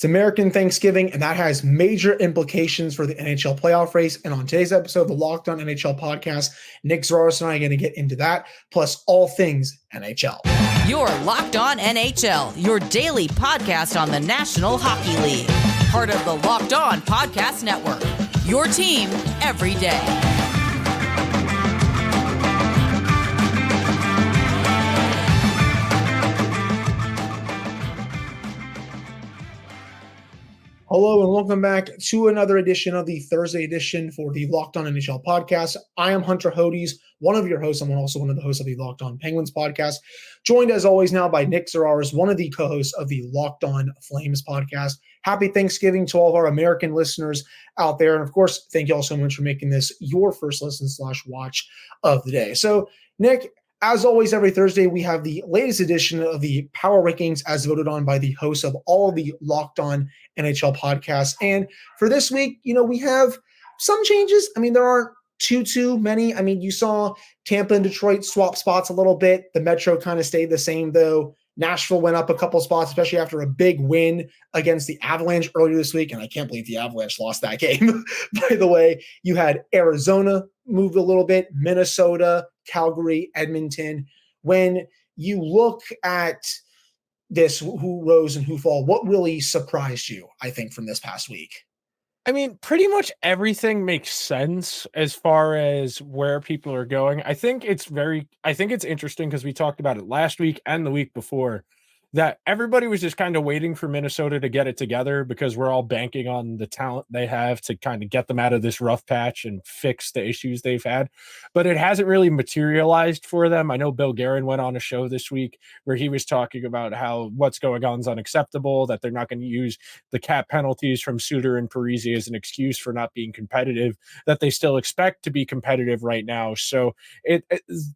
It's American Thanksgiving, and that has major implications for the NHL playoff race. And on today's episode of the Locked On NHL podcast, Nick Zararis and I are going to get into that, plus all things NHL. You're Locked On NHL, your daily podcast on the National Hockey League. Part of the Locked On Podcast Network, your team every day. Hello and welcome back to another edition of the Thursday edition for the Locked On NHL podcast. I am Hunter Hodies, one of your hosts. I'm also one of the hosts of the Locked On Penguins podcast, joined as always now by Nick Zararis, one of the co-hosts of the Locked On Flames podcast. Happy Thanksgiving to all of our American listeners out there. And of course, thank you all so much for making this your first listen / watch of the day. So Nick, as always, every Thursday, we have the latest edition of the Power Rankings as voted on by the hosts of all of the Locked On NHL podcasts. And for this week, we have some changes. I mean, there aren't too many. I mean, you saw Tampa and Detroit swap spots a little bit. The Metro kind of stayed the same, though. Nashville went up a couple spots, especially after a big win against the Avalanche earlier this week. And I can't believe the Avalanche lost that game. By the way, you had Arizona move a little bit, Minnesota, Calgary, Edmonton. When you look at this, who rose and who fall, what really surprised you, I think, from this past week? I mean, pretty much everything makes sense as far as where people are going. I think it's interesting because we talked about it last week and the week before, that everybody was just kind of waiting for Minnesota to get it together because we're all banking on the talent they have to kind of get them out of this rough patch and fix the issues they've had. But it hasn't really materialized for them. I know Bill Guerin went on a show this week where he was talking about how what's going on is unacceptable, that they're not going to use the cap penalties from Suter and Parise as an excuse for not being competitive, that they still expect to be competitive right now. So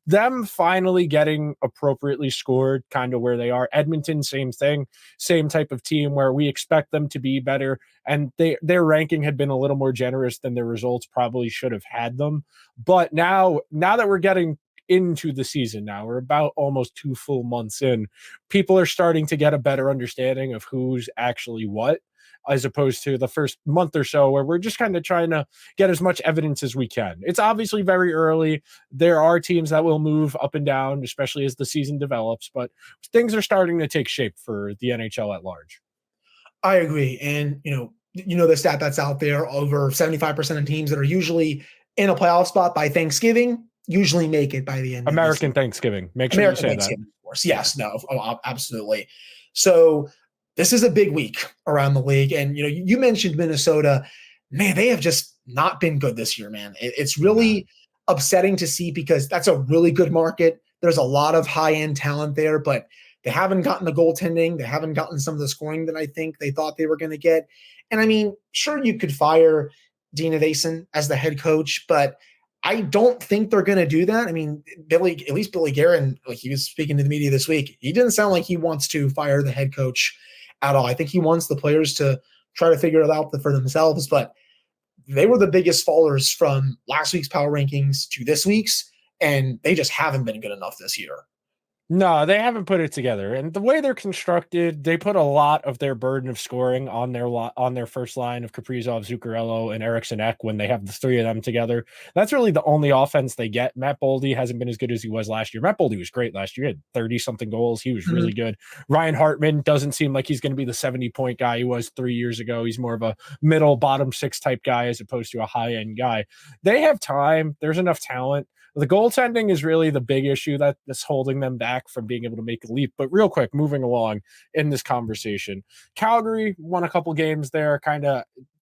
them finally getting appropriately scored kind of where they are. Edmonton, same thing, same type of team where we expect them to be better, and their ranking had been a little more generous than their results probably should have had them. But now that we're getting into the season, now we're about almost 2 full months in, people are starting to get a better understanding of who's actually what, as opposed to the first month or so where we're just kind of trying to get as much evidence as we can. It's obviously very early. There are teams that will move up and down, especially as the season develops, but things are starting to take shape for the NHL at large. I agree. And, the stat that's out there, over 75% of teams that are usually in a playoff spot by Thanksgiving usually make it by the end. American Thanksgiving. Make sure you say that. Of course. Yes, no, absolutely. So this is a big week around the league. And, you mentioned Minnesota. Man, they have just not been good this year, man. It's really upsetting to see because that's a really good market. There's a lot of high-end talent there, but they haven't gotten the goaltending. They haven't gotten some of the scoring that I think they thought they were going to get. And, I mean, sure, you could fire Dina Vason as the head coach, but I don't think they're going to do that. I mean, Billy Guerin, like he was speaking to the media this week, he didn't sound like he wants to fire the head coach at all. I think he wants the players to try to figure it out for themselves, but they were the biggest fallers from last week's power rankings to this week's, and they just haven't been good enough this year. No, they haven't put it together. And the way they're constructed, they put a lot of their burden of scoring on their first line of Kaprizov, Zuccarello, and Eriksson Ek when they have the three of them together. That's really the only offense they get. Matt Boldy hasn't been as good as he was last year. Matt Boldy was great last year. He had 30-something goals. He was really good. Ryan Hartman doesn't seem like he's going to be the 70-point guy he was 3 years ago. He's more of a middle, bottom six type guy as opposed to a high-end guy. They have time. There's enough talent. The goaltending is really the big issue that's holding them back from being able to make a leap. But real quick, moving along in this conversation, Calgary won a couple games there,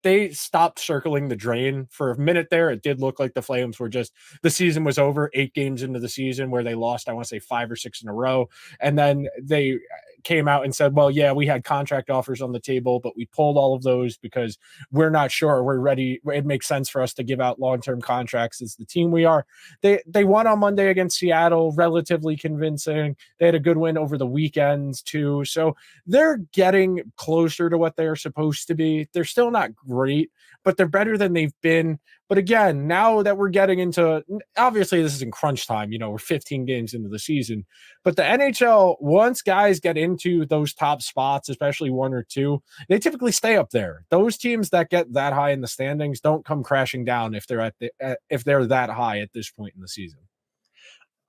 they stopped circling the drain for a minute there. It did look like the Flames were the season was over 8 games into the season where they lost, I want to say 5 or 6 in a row. And then they came out and said, well, yeah, we had contract offers on the table, but we pulled all of those because we're not sure we're ready. It makes sense for us to give out long-term contracts as the team we are. They won on Monday against Seattle, relatively convincing. They had a good win over the weekends too. So they're getting closer to what they're supposed to be. They're still not great, but they're better than they've been But again, now that we're getting into, obviously this is in crunch time, we're 15 games into the season, but the NHL, once guys get into those top spots, especially one or two, they typically stay up there. Those teams that get that high in the standings don't come crashing down if they're that high at this point in the season.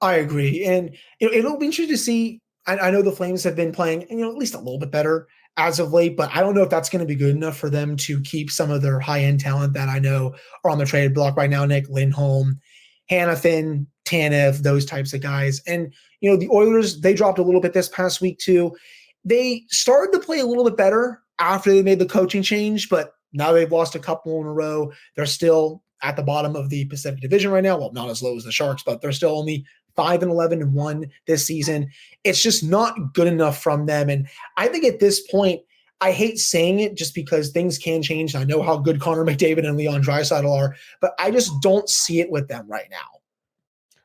I agree. And it'll be interesting to see. I know the Flames have been playing, at least a little bit better as of late, but I don't know if that's going to be good enough for them to keep some of their high-end talent that I know are on the trade block right now. Nick Lindholm, Hanifin, Tanev, those types of guys. And, the Oilers, they dropped a little bit this past week too. They started to play a little bit better after they made the coaching change, but now they've lost a couple in a row. They're still at the bottom of the Pacific Division right now. Well, not as low as the Sharks, but they're still only 5-11-1 this season. It's just not good enough from them. And I think at this point, I hate saying it just because things can change. I know how good Connor McDavid and Leon Draisaitl are, but I just don't see it with them right now.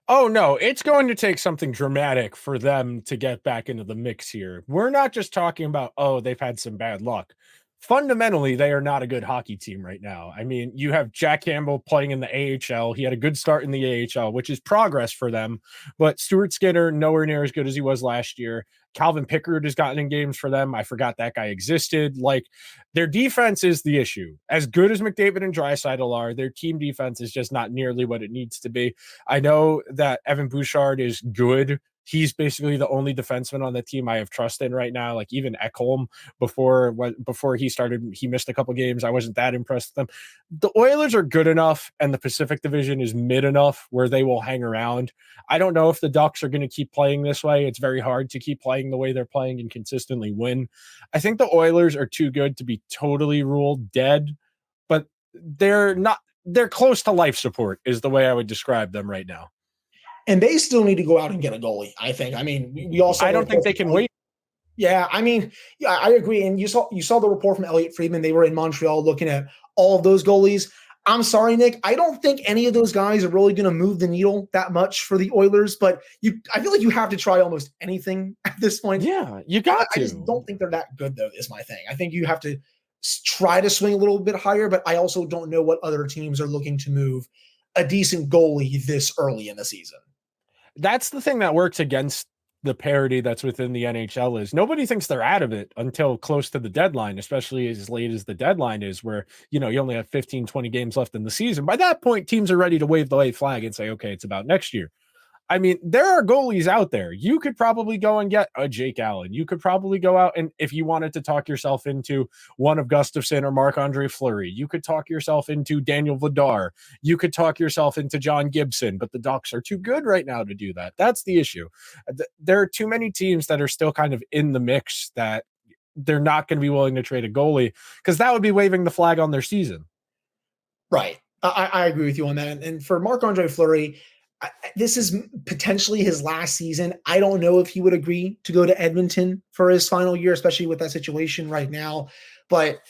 Oh, no, it's going to take something dramatic for them to get back into the mix here. We're not just talking about, they've had some bad luck. Fundamentally, they are not a good hockey team right now. I mean, you have Jack Campbell playing in the AHL. He had a good start in the AHL, which is progress for them. But Stuart Skinner, nowhere near as good as he was last year. Calvin Pickard has gotten in games for them. I forgot that guy existed. Like, their defense is the issue. As good as McDavid and Draisaitl are, their team defense is just not nearly what it needs to be. I know that Evan Bouchard is good. He's basically the only defenseman on the team I have trust in right now. Like, even Ekholm, before he started, he missed a couple games. I wasn't that impressed with them. The Oilers are good enough, and the Pacific Division is mid enough where they will hang around. I don't know if the Ducks are going to keep playing this way. It's very hard to keep playing the way they're playing and consistently win. I think the Oilers are too good to be totally ruled dead, but they're not. They're close to life support is the way I would describe them right now. And they still need to go out and get a goalie, I think. I mean, we also. I don't think they can wait. Yeah, I mean, yeah, I agree. And you saw the report from Elliot Friedman. They were in Montreal looking at all of those goalies. I'm sorry, Nick. I don't think any of those guys are really going to move the needle that much for the Oilers. But I feel like you have to try almost anything at this point. Yeah, you got to. I just don't think they're that good, though, is my thing. I think you have to try to swing a little bit higher. But I also don't know what other teams are looking to move a decent goalie this early in the season. That's the thing that works against the parity that's within the NHL is nobody thinks they're out of it until close to the deadline, especially as late as the deadline is where, you only have 15, 20 games left in the season. By that point, teams are ready to wave the white flag and say, okay, it's about next year. I mean, there are goalies out there. You could probably go and get a Jake Allen. You could probably go out and if you wanted to talk yourself into one of Gustafsson or Marc-Andre Fleury, you could talk yourself into Daniel Vladar. You could talk yourself into John Gibson, but the Ducks are too good right now to do that. That's the issue. There are too many teams that are still kind of in the mix that they're not going to be willing to trade a goalie because that would be waving the flag on their season. Right. I agree with you on that. And for Marc-Andre Fleury, this is potentially his last season. I don't know if he would agree to go to Edmonton for his final year, especially with that situation right now. But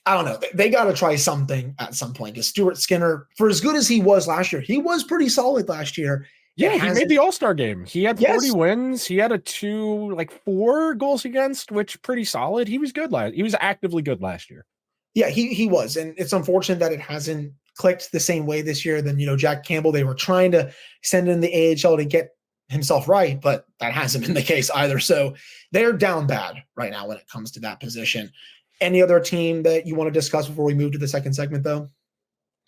I don't know. They got to try something at some point. Because Stuart Skinner, for as good as he was last year, he was pretty solid last year. Yeah, he made the All-Star game. He had 40 wins. He had 4 goals against, which pretty solid. He was good he was actively good last year. Yeah, he was. And it's unfortunate that it hasn't clicked the same way this year than, Jack Campbell. They were trying to send in the AHL to get himself right, but that hasn't been the case either. So they're down bad right now when it comes to that position. Any other team that you want to discuss before we move to the second segment, though?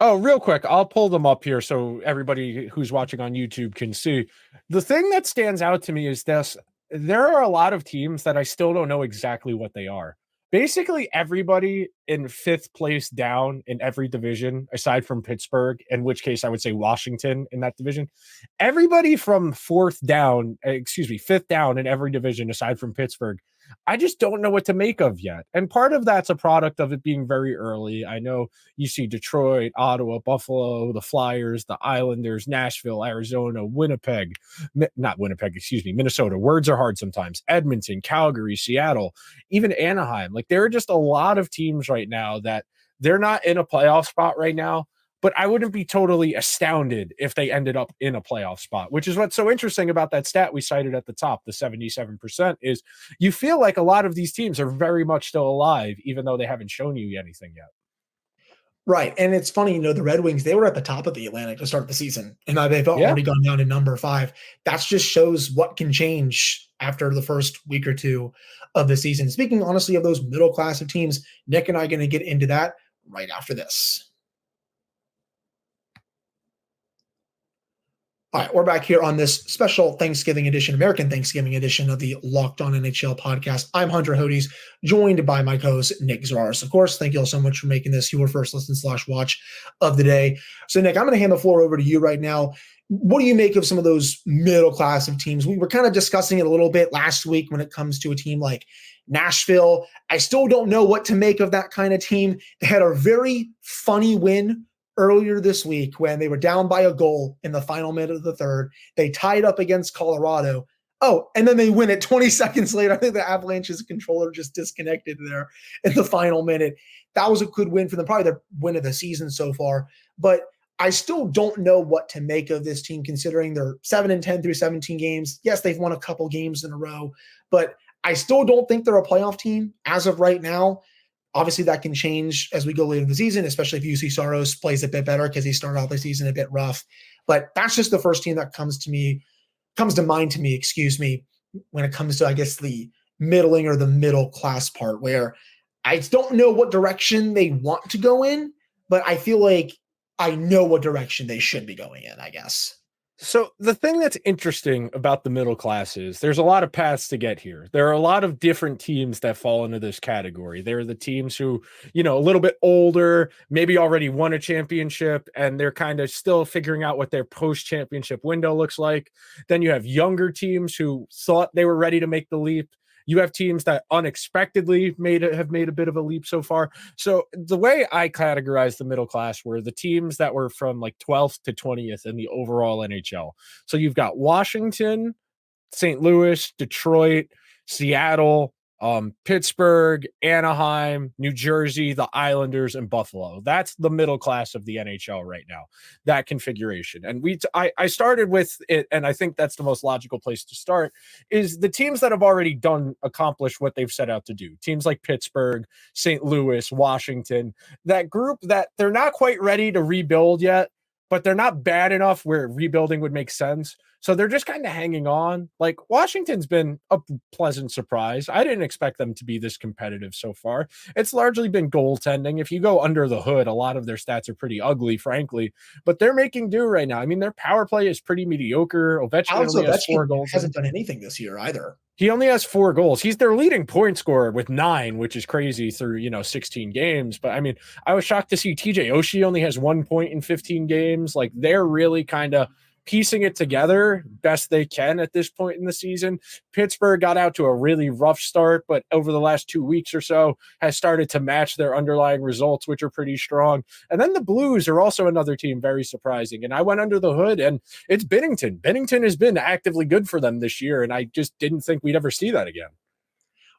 Oh, real quick, I'll pull them up here so everybody who's watching on YouTube can see. The thing that stands out to me is this. There are a lot of teams that I still don't know exactly what they are. Basically, everybody in 5th place down in every division, aside from Pittsburgh, in which case I would say Washington in that division. Everybody from 5th down in every division, aside from Pittsburgh, I just don't know what to make of yet. And part of that's a product of it being very early. I know you see Detroit, Ottawa, Buffalo, the Flyers, the Islanders, Nashville, Arizona, Minnesota. Words are hard sometimes. Edmonton, Calgary, Seattle, even Anaheim. Like, there are just a lot of teams right now that they're not in a playoff spot right now. But I wouldn't be totally astounded if they ended up in a playoff spot, which is what's so interesting about that stat we cited at the top, the 77%, is you feel like a lot of these teams are very much still alive, even though they haven't shown you anything yet. Right. And it's funny, the Red Wings, they were at the top of the Atlantic to start the season, and now they've Yeah. already gone down to number 5. That just shows what can change after the first week or two of the season. Speaking honestly of those middle class of teams, Nick and I are going to get into that right after this. All right, we're back here on this special Thanksgiving edition, American Thanksgiving edition of the Locked On NHL podcast. I'm Hunter Hodies, joined by my co-host Nick Zararis. Of course, thank you all so much for making this your first listen / watch of the day. So, Nick, I'm going to hand the floor over to you right now. What do you make of some of those middle class of teams? We were kind of discussing it a little bit last week when it comes to a team like Nashville. I still don't know what to make of that kind of team. They had a very funny win earlier this week when they were down by a goal in the final minute of the third. They tied up against Colorado. Oh, and then they win it 20 seconds later. I think the Avalanche's controller just disconnected there in the final minute. That was a good win for them, probably their win of the season so far. But I still don't know what to make of this team considering they're 7-10 through 17 games. Yes, they've won a couple games in a row, but I still don't think they're a playoff team as of right now. Obviously, that can change as we go later in the season, especially if UC Saros plays a bit better because he started out the season a bit rough. But that's just the first team that comes to mind to me, when it comes to, I guess, the middling or the middle class part, where I don't know what direction they want to go in, but I feel like I know what direction they should be going in, I guess. So the thing that's interesting about the middle class is there's a lot of paths to get here. There are a lot of different teams that fall into this category. There are the teams who, a little bit older, maybe already won a championship, and they're kind of still figuring out what their post-championship window looks like. Then you have younger teams who thought they were ready to make the leap. You have teams that unexpectedly have made a bit of a leap so far. So the way I categorize the middle class were the teams that were from like 12th to 20th in the overall NHL. So you've got Washington, St. Louis, Detroit, Seattle, Pittsburgh, Anaheim, New Jersey, the Islanders, and Buffalo. That's the middle class of the NHL right now, that configuration. And I started with it, and I think that's the most logical place to start, is the teams that have already accomplished what they've set out to do. Teams like Pittsburgh, St. Louis, Washington, that group that they're not quite ready to rebuild yet, but they're not bad enough where rebuilding would make sense. So they're just kind of hanging on. Like, Washington's been a pleasant surprise. I didn't expect them to be this competitive so far. It's largely been goaltending. If you go under the hood, a lot of their stats are pretty ugly, frankly, but they're making do right now. I mean, their power play is pretty mediocre. Ovechkin only has 4 goals. Hasn't done anything this year either. He only has 4 goals. He's their leading point scorer with 9, which is crazy through, 16 games. But I mean, I was shocked to see TJ Oshie only has 1 point in 15 games. Like, they're really kind of piecing it together best they can at this point in the season. Pittsburgh got out to a really rough start, but over the last 2 weeks or so has started to match their underlying results, which are pretty strong. And then the Blues are also another team very surprising. And I went under the hood, and it's Binnington. Binnington has been actively good for them this year, and I just didn't think we'd ever see that again.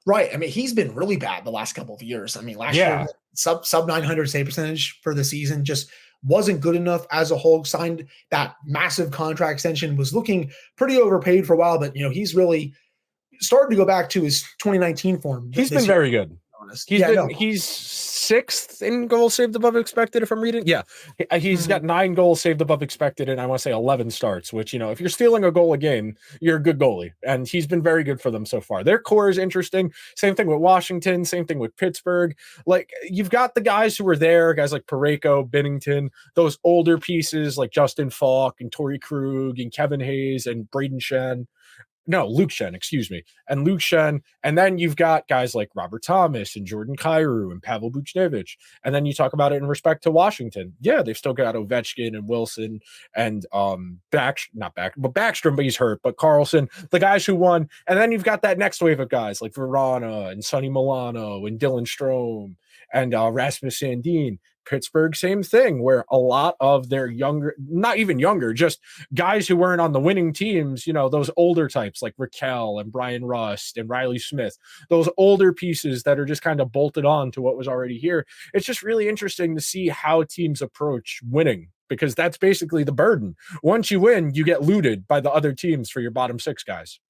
Right. I mean, he's been really bad the last couple of years. I mean, last year, sub 900 save percentage for the season, just wasn't good enough as a whole. Signed that massive contract extension, was looking pretty overpaid for a while, but he's really started to go back to his 2019 form. He's been very good. He's 6th in goals saved above expected, if I'm reading. Yeah. He's got 9 goals saved above expected, and I want to say 11 starts, which, if you're stealing a goal a game, you're a good goalie. And he's been very good for them so far. Their core is interesting. Same thing with Washington, same thing with Pittsburgh. Like, you've got the guys who were there, guys like Parayko, Binnington, those older pieces like Justin Falk and Torrey Krug and Kevin Hayes and Luke Shen, and Luke Shen. And then you've got guys like Robert Thomas and Jordan Kyrou and Pavel Buchnevich. And then you talk about it in respect to Washington. Yeah, they've still got Ovechkin and Wilson and Backstrom, but he's hurt, but Carlson, the guys who won. And then you've got that next wave of guys like Verana and Sonny Milano and Dylan Strome and Rasmus Sandin. Pittsburgh, same thing, where a lot of their younger, not even younger, just guys who weren't on the winning teams, those older types like Raquel and Brian Rust and Riley Smith, those older pieces that are just kind of bolted on to what was already here. It's just really interesting to see how teams approach winning, because that's basically the burden. Once you win, you get looted by the other teams for your bottom 6 guys.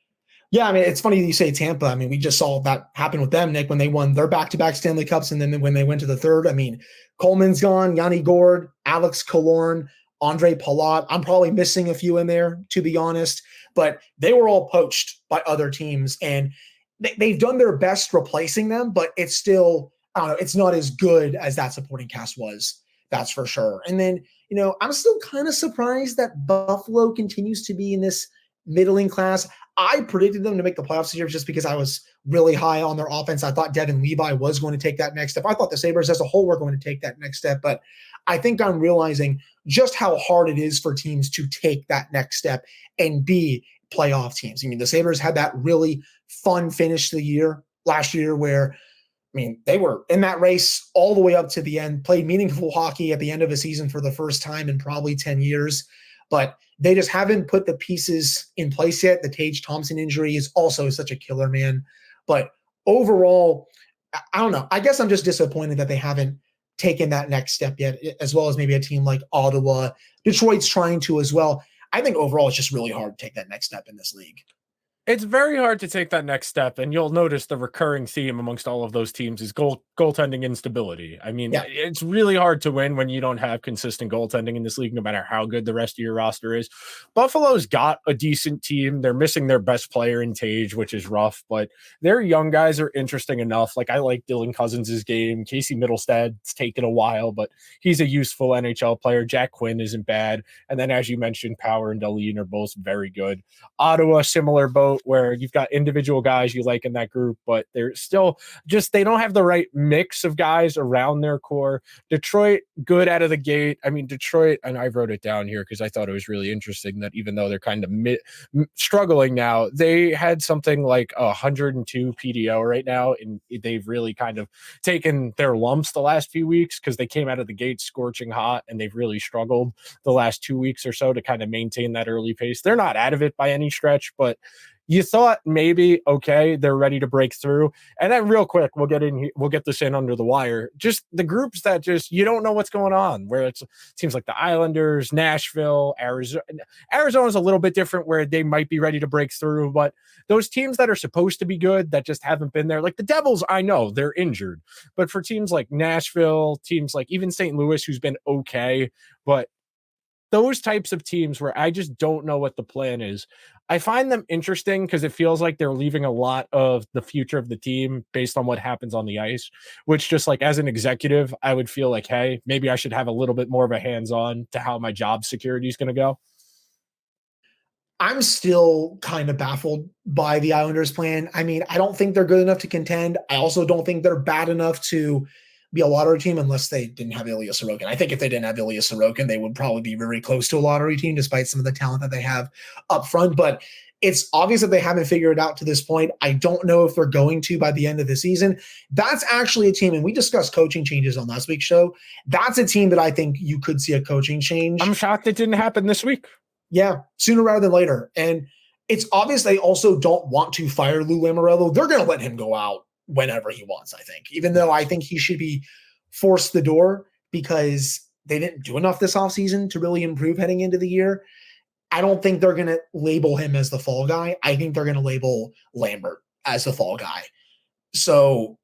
Yeah, I mean, it's funny you say Tampa. I mean, we just saw that happen with them, Nick, when they won their back-to-back Stanley Cups, and then when they went to the third. I mean, Coleman's gone, Yanni Gord, Alex Killorn, Andre Palat. I'm probably missing a few in there, to be honest, but they were all poached by other teams, and they've done their best replacing them, but it's still, I don't know, it's not as good as that supporting cast was. That's for sure. And then, I'm still kind of surprised that Buffalo continues to be in this middling class. I predicted them to make the playoffs this year just because I was really high on their offense. I thought Devin Levi was going to take that next step. I thought the Sabres as a whole were going to take that next step, but I think I'm realizing just how hard it is for teams to take that next step and be playoff teams. I mean, the Sabres had that really fun finish to the year last year where, they were in that race all the way up to the end, played meaningful hockey at the end of a season for the first time in probably 10 years, but they just haven't put the pieces in place yet. The Tage Thompson injury is also such a killer, man. But overall, I don't know. I guess I'm just disappointed that they haven't taken that next step yet, as well as maybe a team like Ottawa. Detroit's trying to as well. I think overall it's just really hard to take that next step in this league. It's very hard to take that next step, and you'll notice the recurring theme amongst all of those teams is goaltending instability. I mean, It's really hard to win when you don't have consistent goaltending in this league, no matter how good the rest of your roster is. Buffalo's got a decent team. They're missing their best player in Tage, which is rough, but their young guys are interesting enough. Like, I like Dylan Cousins' game. Casey Middlestad's taken a while, but he's a useful NHL player. Jack Quinn isn't bad. And then, as you mentioned, Power and Dahlin are both very good. Ottawa, similar boat, where you've got individual guys you like in that group, but they're still just, they don't have the right mix of guys around their core. Detroit, good out of the gate. I mean, Detroit, and I wrote it down here because I thought it was really interesting that even though they're kind of struggling now, they had something like 102 PDO right now, and they've really kind of taken their lumps the last few weeks because they came out of the gate scorching hot, and they've really struggled the last 2 weeks or so to kind of maintain that early pace. They're not out of it by any stretch, but you thought maybe, okay, they're ready to break through. And then real quick, we'll get this in under the wire. Just the groups that just, you don't know what's going on, where it seems like the Islanders, Nashville, Arizona. Arizona's a little bit different where they might be ready to break through, but those teams that are supposed to be good that just haven't been there, like the Devils, I know they're injured, but for teams like Nashville, teams like even St. Louis, who's been okay, but those types of teams where I just don't know what the plan is, I find them interesting because it feels like they're leaving a lot of the future of the team based on what happens on the ice, which just like as an executive, I would feel like, hey, maybe I should have a little bit more of a hands-on to how my job security is going to go. I'm still kind of baffled by the Islanders' plan. I mean, I don't think they're good enough to contend. I also don't think they're bad enough to be a lottery team unless they didn't have Ilya Sorokin. I think if they didn't have Ilya Sorokin, they would probably be very close to a lottery team despite some of the talent that they have up front. But it's obvious that they haven't figured it out to this point. I don't know if they're going to by the end of the season. That's actually a team, and we discussed coaching changes on last week's show. That's a team that I think you could see a coaching change. I'm shocked it didn't happen this week. Yeah, sooner rather than later. And it's obvious they also don't want to fire Lou Lamoriello. They're going to let him go out whenever he wants, I think, even though I think he should be forced the door because they didn't do enough this offseason to really improve heading into the year. I don't think they're going to label him as the fall guy. I think they're going to label Lambert as the fall guy. So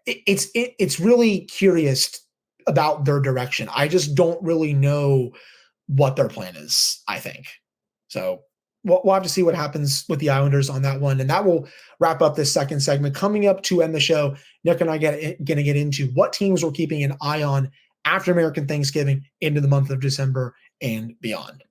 it's really curious about their direction. I just don't really know what their plan is, I think. So we'll have to see what happens with the Islanders on that one. And that will wrap up this second segment. Coming up to end the show, Nick and I going to get into what teams we're keeping an eye on after American Thanksgiving into the month of December and beyond.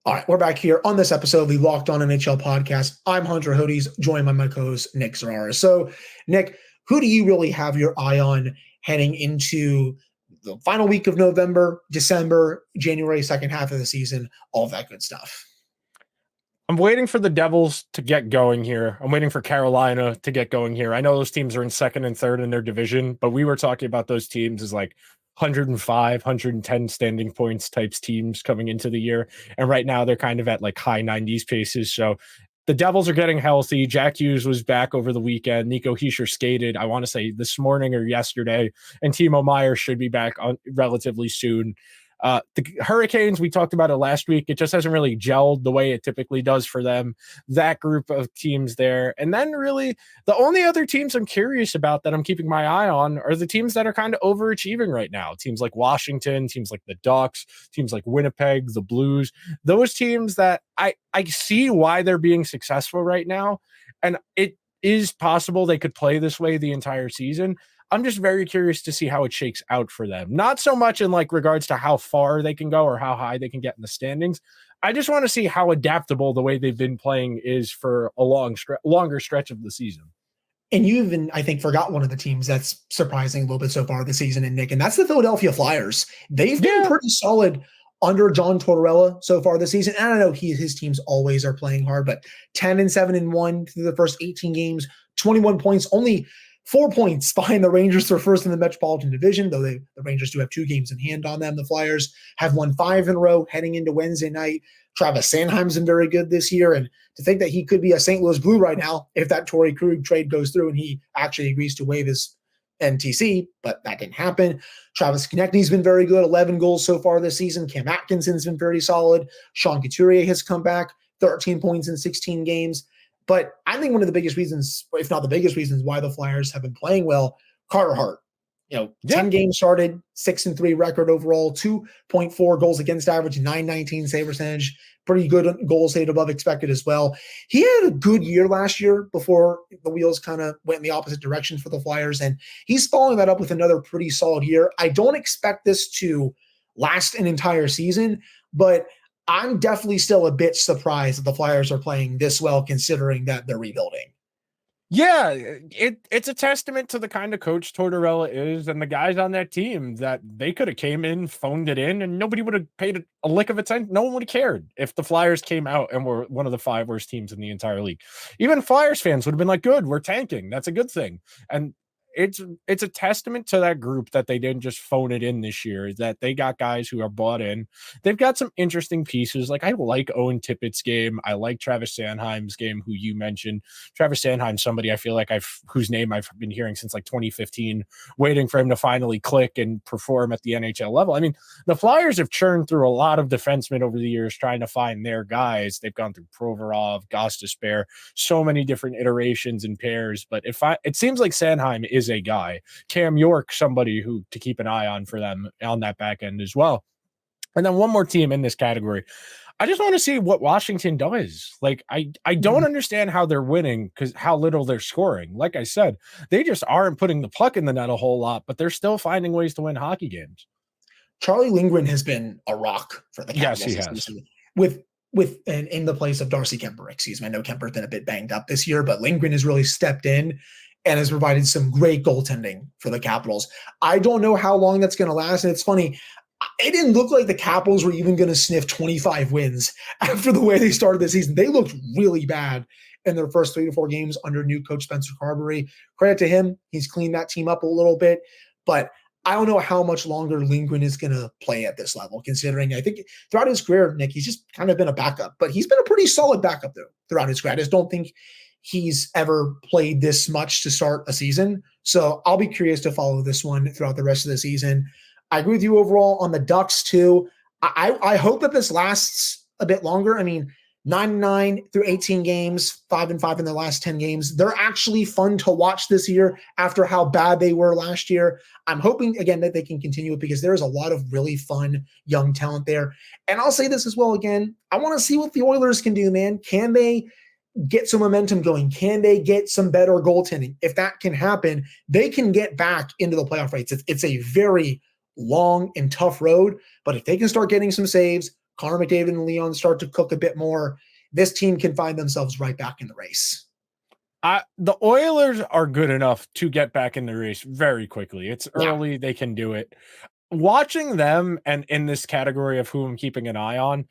All right, we're back here on this episode of the Locked On NHL podcast. I'm Hunter Hodies, joined by my co-host Nick Zararis. So, Nick, who do you really have your eye on heading into the final week of November, December, January, second half of the season, all that good stuff? I'm waiting for the Devils to get going here. I'm waiting for Carolina to get going here. I know those teams are in second and third in their division, but we were talking about those teams as like 105, 110 standing points types teams coming into the year. And right now they're kind of at like high 90s paces. So the Devils are getting healthy. Jack Hughes was back over the weekend. Nico Hischier skated, I want to say this morning or yesterday, and Timo Meier should be back on relatively soon. The Hurricanes, we talked about it last week. It just hasn't really gelled the way it typically does for them. That group of teams there. And then really the only other teams I'm curious about that I'm keeping my eye on are the teams that are kind of overachieving right now. Teams like Washington, teams like the Ducks, teams like Winnipeg, the Blues, those teams that I see why they're being successful right now. And it is possible they could play this way the entire season. I'm just very curious to see how it shakes out for them. Not so much in like regards to how far they can go or how high they can get in the standings. I just want to see how adaptable the way they've been playing is for a longer stretch of the season. And you even, I think, forgot one of the teams that's surprising a little bit so far this season, and Nick, and that's the Philadelphia Flyers. They've been pretty solid under John Tortorella so far this season. And I know his teams always are playing hard, but 10-7-1 through the first 18 games, 21 points, only 4 points behind the Rangers for first in the Metropolitan Division, though the Rangers do have 2 games in hand on them. The Flyers have won 5 in a row heading into Wednesday night. Travis Sanheim's been very good this year, and to think that he could be a St. Louis Blue right now if that Torrey Krug trade goes through and he actually agrees to waive his NTC, but that didn't happen. Travis Konechny's been very good, 11 goals so far this season. Cam Atkinson's been pretty solid. Sean Couturier has come back, 13 points in 16 games. But I think one of the biggest reasons, if not the biggest reasons, why the Flyers have been playing well, Carter Hart. 10 games started, 6-3 record overall, 2.4 goals against average, 919 save percentage, pretty good goals saved above expected as well. He had a good year last year before the wheels kind of went in the opposite direction for the Flyers, and he's following that up with another pretty solid year. I don't expect this to last an entire season, but I'm definitely still a bit surprised that the Flyers are playing this well considering that they're rebuilding. Yeah, it's a testament to the kind of coach Tortorella is and the guys on that team that they could have came in, phoned it in, and nobody would have paid a lick of attention. No one would have cared if the Flyers came out and were one of the 5 worst teams in the entire league. Even Flyers fans would have been like, good, we're tanking. That's a good thing. And it's a testament to that group that they didn't just phone it in this year, that they got guys who are bought in. They've got some interesting pieces. Like I like Owen Tippett's game. I like Travis Sanheim's game, who you mentioned. Travis Sanheim, somebody I feel like whose name I've been hearing since like 2015, waiting for him to finally click and perform at the NHL level. I mean, the Flyers have churned through a lot of defensemen over the years trying to find their guys. They've gone through Provorov, Gostisbehere, so many different iterations and pairs. But it seems like Sanheim is a guy. Cam York, somebody who to keep an eye on for them on that back end as well. And then one more team in this category. I just want to see what Washington does. Like, I don't understand how they're winning because how little they're scoring. Like I said, they just aren't putting the puck in the net a whole lot, but they're still finding ways to win hockey games. Charlie Lindgren has been a rock for the Capitals. Yes, he has. With in the place of Darcy Kemper, excuse me. I know Kemper's been a bit banged up this year, but Lindgren has really stepped in and has provided some great goaltending for the Capitals. I don't know how long that's going to last. And it's funny, it didn't look like the Capitals were even going to sniff 25 wins after the way they started the season. They looked really bad in their first 3 to 4 games under new coach Spencer Carberry. Credit to him. He's cleaned that team up a little bit. But I don't know how much longer Lindgren is going to play at this level, considering I think throughout his career, Nick, he's just kind of been a backup. But he's been a pretty solid backup, though, throughout his career. I just don't think he's ever played this much to start a season. So I'll be curious to follow this one throughout the rest of the season. I agree with you overall on the Ducks too. I hope that this lasts a bit longer. I mean, 9-9 through 18 games, 5-5 in the last 10 games. They're actually fun to watch this year after how bad they were last year. I'm hoping, again, that they can continue it because there's a lot of really fun young talent there. And I'll say this as well again. I want to see what the Oilers can do, man. Can they get some momentum going? Can they get some better goaltending? If that can happen, they can get back into the playoff rates. It's a very long and tough road, but if they can start getting some saves, Connor McDavid and Leon start to cook a bit more, this team can find themselves right back in the race. The Oilers are good enough to get back in the race very quickly. It's early. They can do it. Watching them and in this category of who I'm keeping an eye on,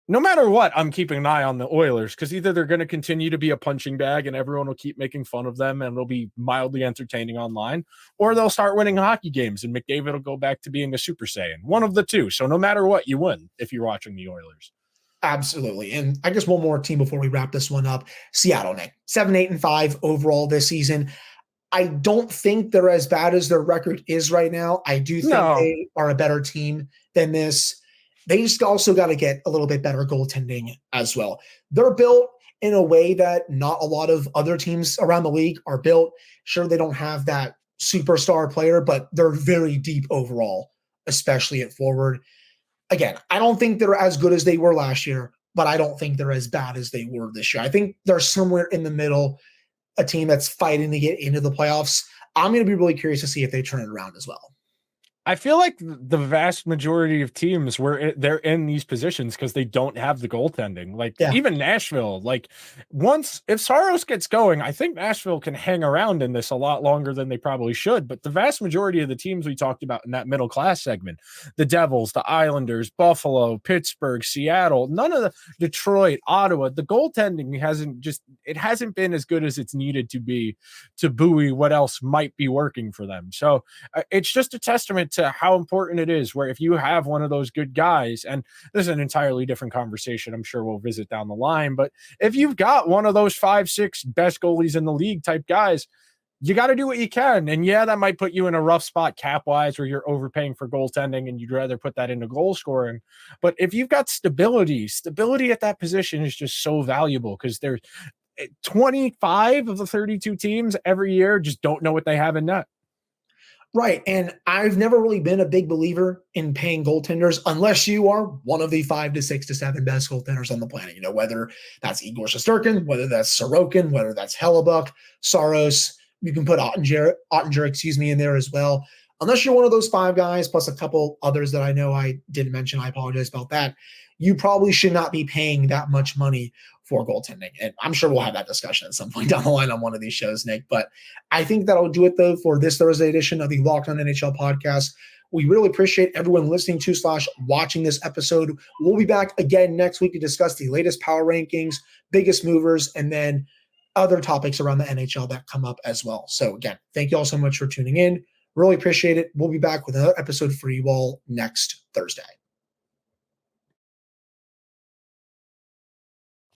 no matter what, I'm keeping an eye on the Oilers because either they're going to continue to be a punching bag and everyone will keep making fun of them and it'll be mildly entertaining online, or they'll start winning hockey games and McDavid will go back to being a Super Saiyan. One of the two. So no matter what, you win if you're watching the Oilers. Absolutely. And I guess one more team before we wrap this one up. Seattle, Nick. 7-8-5 overall this season. I don't think they're as bad as their record is right now. I do think No. they are a better team than this. They just also got to get a little bit better goaltending as well. They're built in a way that not a lot of other teams around the league are built. Sure, they don't have that superstar player, but they're very deep overall, especially at forward. Again, I don't think they're as good as they were last year, but I don't think they're as bad as they were this year. I think they're somewhere in the middle, a team that's fighting to get into the playoffs. I'm going to be really curious to see if they turn it around as well. I feel like the vast majority of teams they're in these positions because they don't have the goaltending. Like even Nashville, like if Saros gets going, I think Nashville can hang around in this a lot longer than they probably should. But the vast majority of the teams we talked about in that middle class segment, the Devils, the Islanders, Buffalo, Pittsburgh, Seattle, none of the Detroit, Ottawa, the goaltending hasn't been as good as it's needed to be to buoy what else might be working for them. So it's just a testament to how important it is, where if you have one of those good guys, and this is an entirely different conversation I'm sure we'll visit down the line, but if you've got one of those 5-6 best goalies in the league type guys, you got to do what you can. And yeah, that might put you in a rough spot cap wise where you're overpaying for goaltending and you'd rather put that into goal scoring. But if you've got stability at that position is just so valuable, because there's 25 of the 32 teams every year just don't know what they have in net. Right. And I've never really been a big believer in paying goaltenders unless you are one of the 5 to 6 to 7 best goaltenders on the planet. Whether that's Igor Shesterkin, whether that's Sorokin, whether that's Hellebuck, Saros, you can put Ottinger, in there as well. Unless you're one of those 5 guys, plus a couple others that I know I didn't mention, I apologize about that. You probably should not be paying that much money for goaltending. And I'm sure we'll have that discussion at some point down the line on one of these shows, Nick. But I think that'll do it, though, for this Thursday edition of the Locked On NHL podcast. We really appreciate everyone listening to / watching this episode. We'll be back again next week to discuss the latest power rankings, biggest movers, and then other topics around the NHL that come up as well. So again, thank you all so much for tuning in. Really appreciate it. We'll be back with another episode for you all next Thursday.